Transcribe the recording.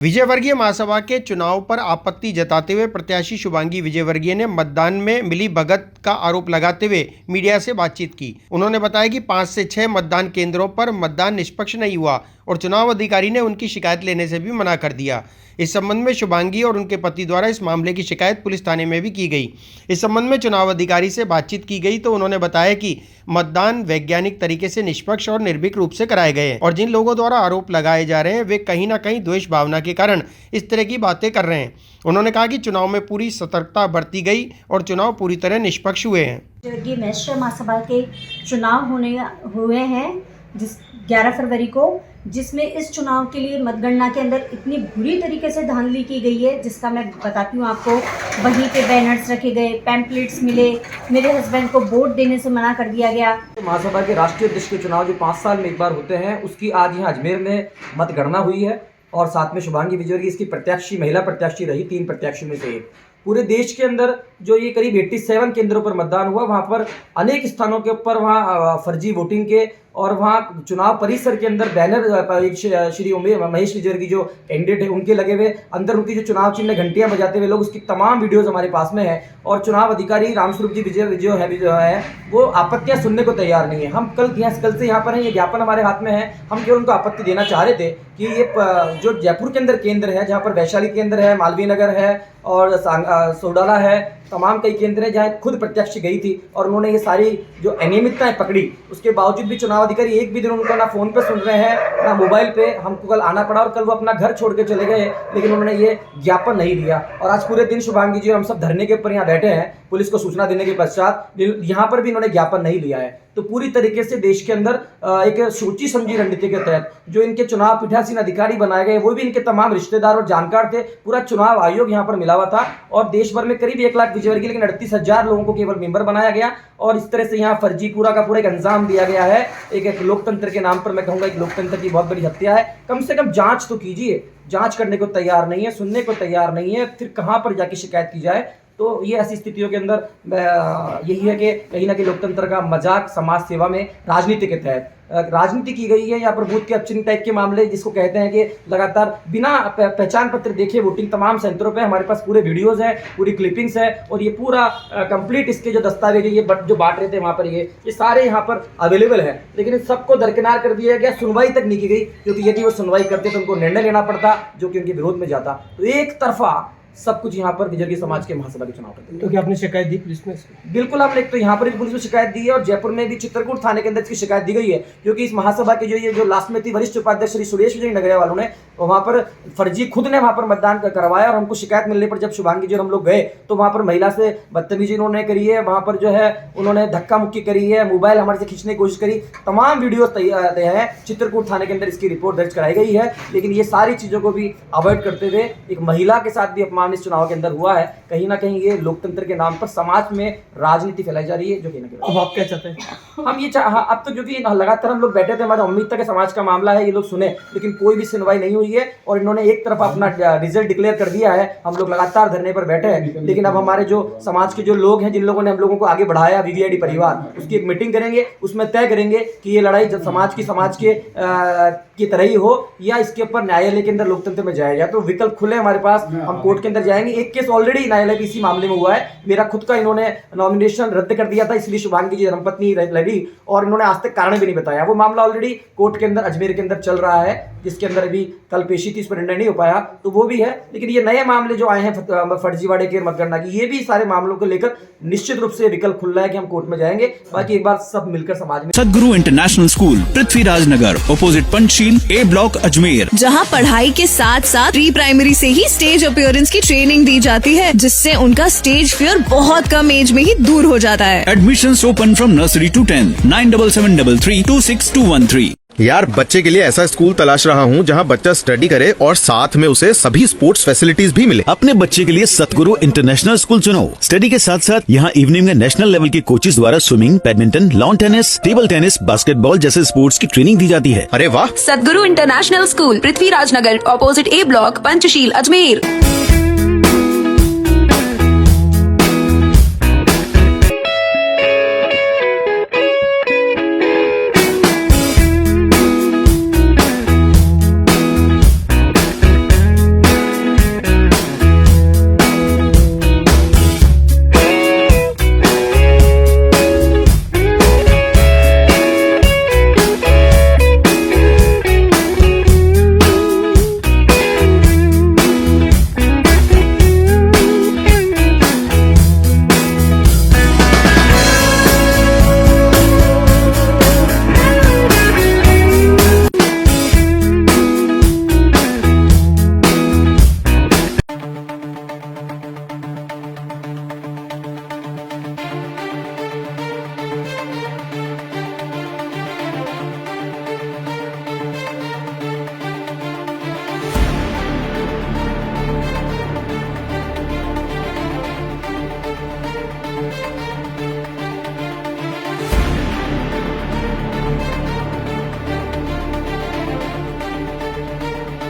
विजयवर्गीय महासभा के चुनाव पर आपत्ति जताते हुए प्रत्याशी शुभांगी विजयवर्गीय ने मतदान में मिली भगत का आरोप लगाते हुए मीडिया से बातचीत की। उन्होंने बताया कि 5 से 6 मतदान केंद्रों पर मतदान निष्पक्ष नहीं हुआ और चुनाव अधिकारी ने उनकी शिकायत लेने से भी मना कर दिया। इस संबंध में शुभांगी और उनके पति द्वारा इस मामले की शिकायत पुलिस थाने में भी की गई। इस संबंध में चुनाव अधिकारी से बातचीत की गई तो उन्होंने बताया कि मतदान वैज्ञानिक तरीके से निष्पक्ष और निर्भीक रूप से कराए गए हैं और जिन लोगों द्वारा आरोप लगाए जा रहे हैं वे कहीं न कहीं द्वेष भावना के कारण इस तरह की बातें कर रहे हैं। उन्होंने कहा कि चुनाव में पूरी सतर्कता बरती गई और चुनाव पूरी तरह निष्पक्ष हुए हैं। महेश्वर महासभा के चुनाव हुए हैं 11 फरवरी को, जिसमें इस चुनाव के लिए मतगणना के अंदर इतनी बुरी तरीके से धांधली की गई है, जिसका मैं बताती हूँ आपको। वहीं पे बैनर्स रखे गए, पैम्पलेट्स मिले, मेरे हस्बैंड को वोट देने से मना कर दिया गया। महासभा के राष्ट्रीय अध्यक्ष के चुनाव जो 5 साल में एक बार होते हैं, उसकी आज यहाँ अजमेर में मतगणना हुई है और साथ में शुभांगी विजयवर्गीय इसकी प्रत्याशी, महिला प्रत्याशी रही 3 प्रत्याशियों में से एक। पूरे देश के अंदर जो ये करीब 87 केंद्रों पर मतदान हुआ, वहाँ पर अनेक स्थानों के ऊपर वहाँ फर्जी वोटिंग के और वहाँ चुनाव परिसर के अंदर बैनर श्री महेश विजयवर्गीय जो कैंडिडेट है उनके लगे हुए, अंदर उनकी जो चुनाव चिन्ह घंटियां बजाते हुए लोग, उसकी तमाम वीडियोस हमारे पास में है। और चुनाव अधिकारी रामस्वरूप जी विजय है वो आपत्तियां सुनने को तैयार नहीं है। हम कल से यहाँ पर हैं, ये ज्ञापन हमारे हाथ में है। हम केवल उनको आपत्ति देना चाह रहे थे कि ये जो जयपुर के अंदर केंद्र है, जहाँ पर वैशाली केंद्र है, मालवीय नगर है और सोडाला है, तमाम कई केंद्र है जहाँ खुद प्रत्यक्ष गई थी और उन्होंने ये सारी जो अनियमितताएं पकड़ी, उसके बावजूद भी चुनाव अधिकारी एक भी दिन उनको ना फोन पे सुन रहे हैं ना मोबाइल पे। हमको कल आना पड़ा और कल वो अपना घर छोड़ के चले गए, लेकिन उन्होंने ये ज्ञापन नहीं दिया। और आज पूरे दिन शुभांगी जी हम सब धरने के ऊपर यहाँ बैठे हैं, पुलिस को सूचना देने के पश्चात यहाँ पर भी इन्होंने ज्ञापन नहीं लिया है। तो पूरी तरीके से देश के अंदर एक सोची समझी रणनीति के तहत जो इनके चुनाव पीठासीन अधिकारी बनाए गए, वो भी इनके तमाम रिश्तेदार और जानकार थे। पूरा चुनाव आयोग यहाँ पर मिला हुआ था और देश भर में करीब 1 लाख विजयवर्गीय, लेकिन 38,000 लोगों को केवल मेंबर बनाया गया और इस तरह से यहाँ फर्जी पूरा का पूरा एक अंजाम दिया गया है। एक लोकतंत्र के नाम पर मैं कहूँगा एक लोकतंत्र की बहुत बड़ी हत्या है। कम से कम जांच तो कीजिए, जांच करने को तैयार नहीं है, सुनने को तैयार नहीं है, फिर कहाँ पर जाके शिकायत की जाए। तो ये ऐसी स्थितियों के अंदर यही है कि कहीं ना कहीं लोकतंत्र का मजाक समाज सेवा में राजनीति के तहत राजनीति की गई है। यहाँ पर बूथ कैप्चरिंग टाइप के मामले जिसको कहते हैं कि लगातार बिना पहचान पत्र देखे वोटिंग तमाम सेंटरों पे, हमारे पास पूरे वीडियोस हैं, पूरी क्लिपिंग्स है और ये पूरा कंप्लीट इसके जो दस्तावेज है ये जो बांट रहे थे वहाँ पर ये सारे यहाँ पर अवेलेबल है। लेकिन इन सबको दरकिनार कर दिया गया, सुनवाई तक नहीं की गई, क्योंकि यदि वो सुनवाई करते तो उनको निर्णय लेना पड़ता जो कि उनके विरोध में जाता। तो एक तरफा सब कुछ यहाँ पर विजयवर्गीय समाज के महासभा के चुनाव करते हैं। तो क्या आपने शिकायत दी पुलिस में? बिल्कुल, हमने तो यहाँ पर भी पुलिस में शिकायत दी है और जयपुर में भी चित्रकूट थाने के अंदर इसकी शिकायत दी गई है, क्योंकि इस महासभा के जो लास्ट में थी वरिष्ठ उपाध्यक्ष श्री सुरेश विजय नगरिया वालों ने वहाँ पर फर्जी खुद ने वहाँ पर मतदान करवाया और हमको शिकायत मिलने पर जब शुभांगी जी हम लोग गए तो वहाँ पर महिला से बदतमीजी उन्होंने करी है, वहाँ पर जो है उन्होंने धक्का मुक्की करी है, मोबाइल हमारे से खींचने की कोशिश करी, तमाम वीडियो तैयार है। चित्रकूट थाने के अंदर इसकी रिपोर्ट दर्ज कराई गई है। लेकिन ये सारी चीजों को भी अवॉइड करते हुए एक महिला के साथ भी अपमान इस चुनाव के अंदर हुआ है। कहीं ना कहीं ये लोकतंत्र के नाम पर समाज में राजनीति फैलाई जा रही है, जो कहीं ना कहीं। अब आप क्या चाहते हैं? हम ये अब तो क्योंकि लगातार हम लोग बैठे थे, हमारी उम्मीद था कि समाज का मामला है, ये लोग सुने, लेकिन कोई भी सुनवाई नहीं हुई है और इन्होंने एक तरफ अपना रिजल्ट डिक्लेयर कर दिया है। हम लोग लगातार धरने पर बैठे हैं, लेकिन अब हमारे जो समाज के जो लोग हैं, जिन लोगों ने हम लोगों को आगे बढ़ाया, वीवीआईडी परिवार, उसकी एक मीटिंग करेंगे, उसमें तय करेंगे कि ये लड़ाई समाज के की तरह ही हो या इसके ऊपर न्यायालय के अंदर लोकतंत्र में जाएगा। तो विकल्प खुले हमारे पास, हम कोर्ट के अंदर जाएंगे। एक केस ऑलरेडी न्यायालय के इसी मामले में हुआ है, मेरा खुद का इन्होंने नॉमिनेशन रद्द कर दिया था, इसलिए शुभांगी जी धर्मपत्नी लड़ी और इन्होंने आज तक कारण भी नहीं बताया। वो मामला ऑलरेडी कोर्ट के अंदर अजमेर के अंदर चल रहा है, जिसके अंदर अभी कल पेशी थी, इस पर निर्णय नहीं हो पाया, तो वो भी है। लेकिन ये नए मामले जो आए हैं फर्जीवाड़े के मतगणना की, ये भी सारे मामलों को लेकर निश्चित रूप से विकल्प खुल रहा है कि हम कोर्ट में जाएंगे। बाकी एक बार सब मिलकर समाज में। सदगुरु इंटरनेशनल स्कूल, पृथ्वीराज नगर, अपोजिट पंचशील, ए ब्लॉक, अजमेर, जहां पढ़ाई के साथ साथ प्री प्राइमरी से ही स्टेज अपीयरेंस की ट्रेनिंग दी जाती है, जिससे उनका स्टेज फियर बहुत कम एज में ही दूर हो जाता है। Admissions open from nursery to 10, 9773326213। यार, बच्चे के लिए ऐसा स्कूल तलाश रहा हूँ जहाँ बच्चा स्टडी करे और साथ में उसे सभी स्पोर्ट्स फैसिलिटीज भी मिले। अपने बच्चे के लिए सतगुरु इंटरनेशनल स्कूल चुनो। स्टडी के साथ साथ यहाँ इवनिंग में नेशनल लेवल के कोचेस द्वारा swimming, badminton, lawn tennis, table tennis, basketball जैसे स्पोर्ट्स की ट्रेनिंग दी जाती है। अरे वाह! सतगुरु इंटरनेशनल स्कूल, पृथ्वीराज नगर, ऑपोजिट ए ब्लॉक, पंचशील, अजमेर।